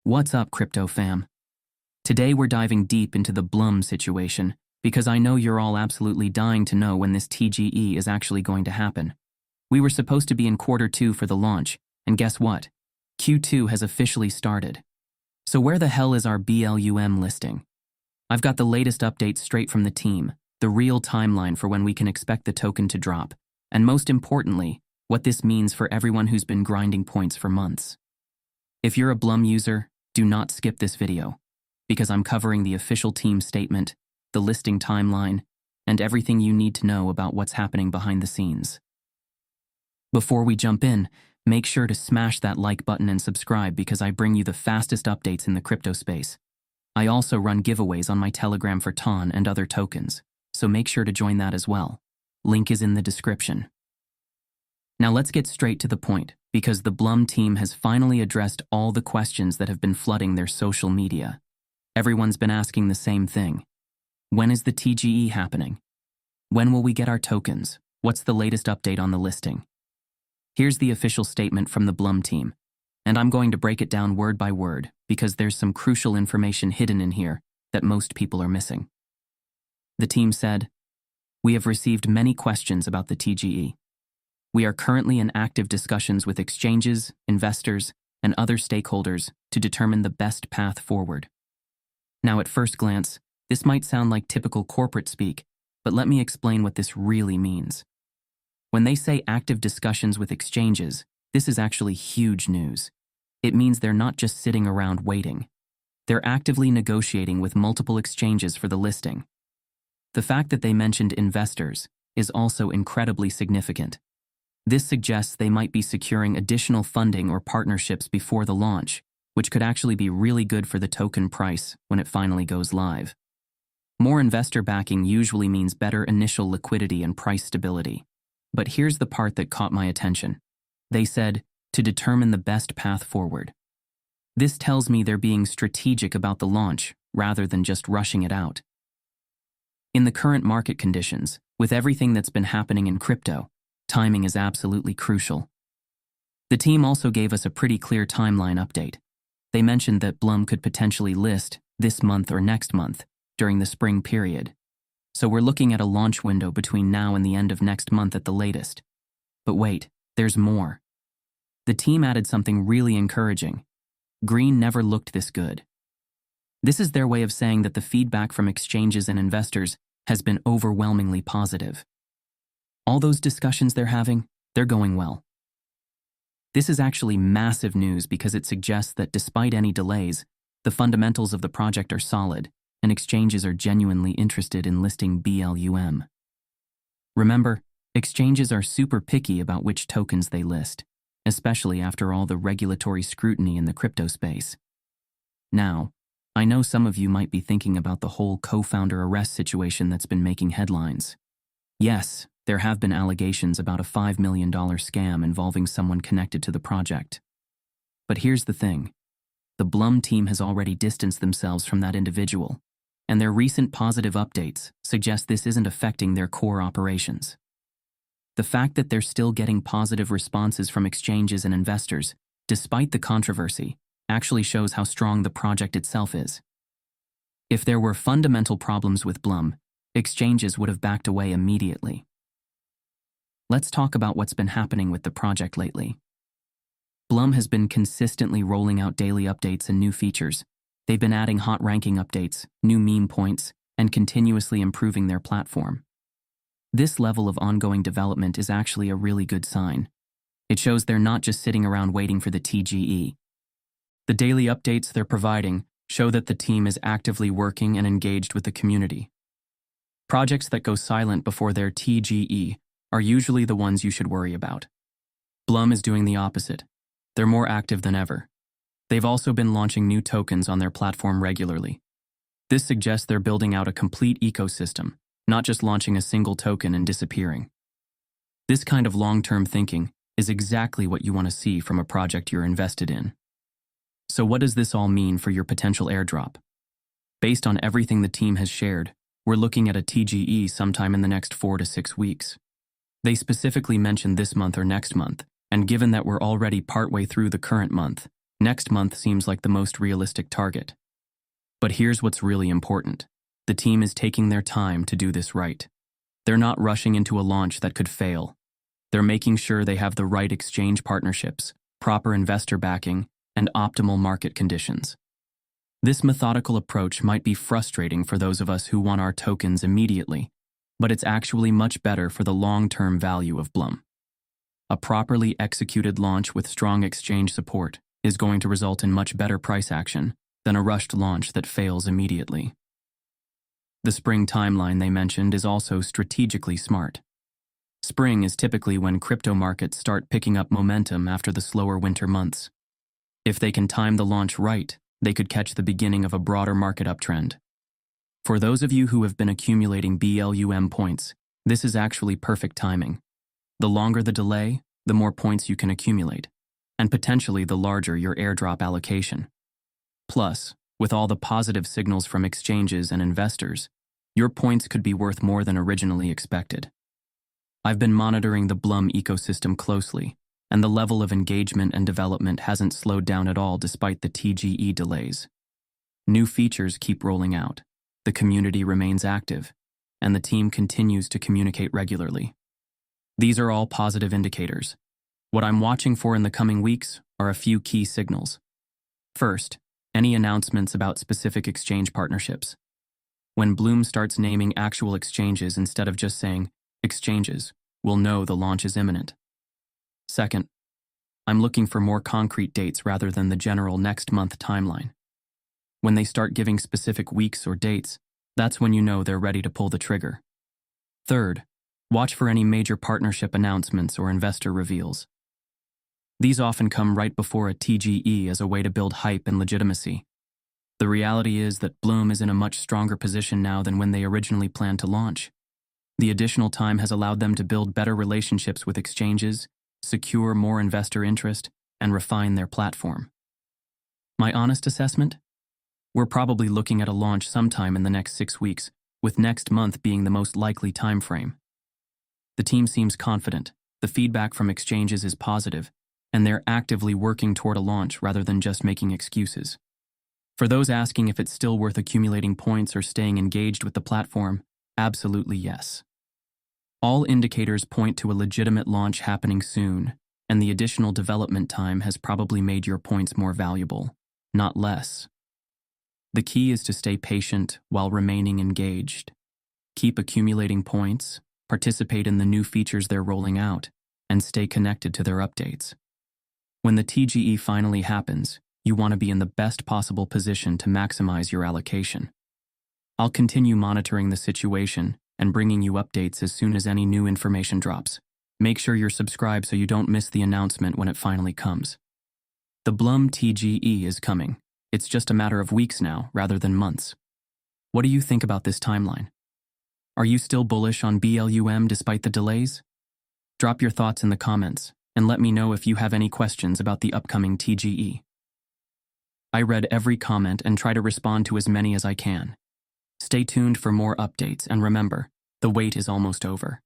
What's up, crypto fam? Today we're diving deep into the BLUM situation because I know you're all absolutely dying to know when this TGE is actually going to happen. We were supposed to be in Q2 for the launch, and guess what? Q2 has officially started. So where the hell is our BLUM listing? I've got the latest updates straight from the team, the real timeline for when we can expect the token to drop, and most importantly, what this means for everyone who's been grinding points for months. If you're a BLUM user, do not skip this video, because I'm covering the official team statement, the listing timeline, and everything you need to know about what's happening behind the scenes. Before we jump in, make sure to smash that like button and subscribe because I bring you the fastest updates in the crypto space. I also run giveaways on my Telegram for TON and other tokens, so make sure to join that as well. Link is in the description. Now let's get straight to the point, because the BLUM team has finally addressed all the questions that have been flooding their social media. Everyone's been asking the same thing. When is the TGE happening? When will we get our tokens? What's the latest update on the listing? Here's the official statement from the BLUM team, and I'm going to break it down word by word because there's some crucial information hidden in here that most people are missing. The team said, "We have received many questions about the TGE. We are currently in active discussions with exchanges, investors, and other stakeholders to determine the best path forward." Now, at first glance, this might sound like typical corporate speak, but let me explain what this really means. When they say active discussions with exchanges, this is actually huge news. It means they're not just sitting around waiting. They're actively negotiating with multiple exchanges for the listing. The fact that they mentioned investors is also incredibly significant. This suggests they might be securing additional funding or partnerships before the launch, which could actually be really good for the token price when it finally goes live. More investor backing usually means better initial liquidity and price stability. But here's the part that caught my attention. They said, to determine the best path forward. This tells me they're being strategic about the launch rather than just rushing it out. In the current market conditions, with everything that's been happening in crypto, timing is absolutely crucial. The team also gave us a pretty clear timeline update. They mentioned that BLUM could potentially list this month or next month during the spring period. So we're looking at a launch window between now and the end of next month at the latest. But wait, there's more. The team added something really encouraging. Green never looked this good. This is their way of saying that the feedback from exchanges and investors has been overwhelmingly positive. All those discussions they're having, they're going well. This is actually massive news because it suggests that despite any delays, the fundamentals of the project are solid, and exchanges are genuinely interested in listing BLUM. Remember, exchanges are super picky about which tokens they list, especially after all the regulatory scrutiny in the crypto space. Now, I know some of you might be thinking about the whole CoFounder Arrest situation that's been making headlines. Yes, there have been allegations about a $5 million scam involving someone connected to the project. But here's the thing. The BLUM team has already distanced themselves from that individual, and their recent positive updates suggest this isn't affecting their core operations. The fact that they're still getting positive responses from exchanges and investors, despite the controversy, actually shows how strong the project itself is. If there were fundamental problems with BLUM, exchanges would have backed away immediately. Let's talk about what's been happening with the project lately. BLUM has been consistently rolling out daily updates and new features. They've been adding hot ranking updates, new meme points, and continuously improving their platform. This level of ongoing development is actually a really good sign. It shows they're not just sitting around waiting for the TGE. The daily updates they're providing show that the team is actively working and engaged with the community. Projects that go silent before their TGE are usually the ones you should worry about. BLUM is doing the opposite. They're more active than ever. They've also been launching new tokens on their platform regularly. This suggests they're building out a complete ecosystem, not just launching a single token and disappearing. This kind of long-term thinking is exactly what you want to see from a project you're invested in. So what does this all mean for your potential airdrop? Based on everything the team has shared, we're looking at a TGE sometime in the next 4 to 6 weeks. They specifically mentioned this month or next month, and given that we're already partway through the current month, Next month seems like the most realistic target. But here's what's really important. The team is taking their time to do this right. They're not rushing into a launch that could fail. They're making sure they have the right exchange partnerships, proper investor backing, and optimal market conditions. This methodical approach might be frustrating for those of us who want our tokens immediately, but it's actually much better for the long-term value of BLUM. A properly executed launch with strong exchange support is going to result in much better price action than a rushed launch that fails immediately. The spring timeline they mentioned is also strategically smart. Spring is typically when crypto markets start picking up momentum after the slower winter months. If they can time the launch right, they could catch the beginning of a broader market uptrend. For those of you who have been accumulating BLUM points, this is actually perfect timing. The longer the delay, the more points you can accumulate, and potentially the larger your airdrop allocation. Plus, with all the positive signals from exchanges and investors, your points could be worth more than originally expected. I've been monitoring the BLUM ecosystem closely, and the level of engagement and development hasn't slowed down at all despite the TGE delays. New features keep rolling out, the community remains active, and the team continues to communicate regularly. These are all positive indicators. What I'm watching for in the coming weeks are a few key signals. First, any announcements about specific exchange partnerships. When BLUM starts naming actual exchanges instead of just saying exchanges, we'll know the launch is imminent. Second, I'm looking for more concrete dates rather than the general next month timeline. When they start giving specific weeks or dates, that's when you know they're ready to pull the trigger. Third, watch for any major partnership announcements or investor reveals. These often come right before a TGE as a way to build hype and legitimacy. The reality is that BLUM is in a much stronger position now than when they originally planned to launch. The additional time has allowed them to build better relationships with exchanges, secure more investor interest, and refine their platform. My honest assessment? We're probably looking at a launch sometime in the next 6 weeks, with next month being the most likely time frame. The team seems confident, the feedback from exchanges is positive, and they're actively working toward a launch rather than just making excuses. For those asking if it's still worth accumulating points or staying engaged with the platform, absolutely yes. All indicators point to a legitimate launch happening soon, and the additional development time has probably made your points more valuable, not less. The key is to stay patient while remaining engaged. Keep accumulating points, participate in the new features they're rolling out, and stay connected to their updates. When the TGE finally happens, you want to be in the best possible position to maximize your allocation. I'll continue monitoring the situation and bringing you updates as soon as any new information drops. Make sure you're subscribed so you don't miss the announcement when it finally comes. The BLUM TGE is coming. It's just a matter of weeks now, rather than months. What do you think about this timeline? Are you still bullish on BLUM despite the delays? Drop your thoughts in the comments, and let me know if you have any questions about the upcoming TGE. I read every comment and try to respond to as many as I can. Stay tuned for more updates, and remember, the wait is almost over.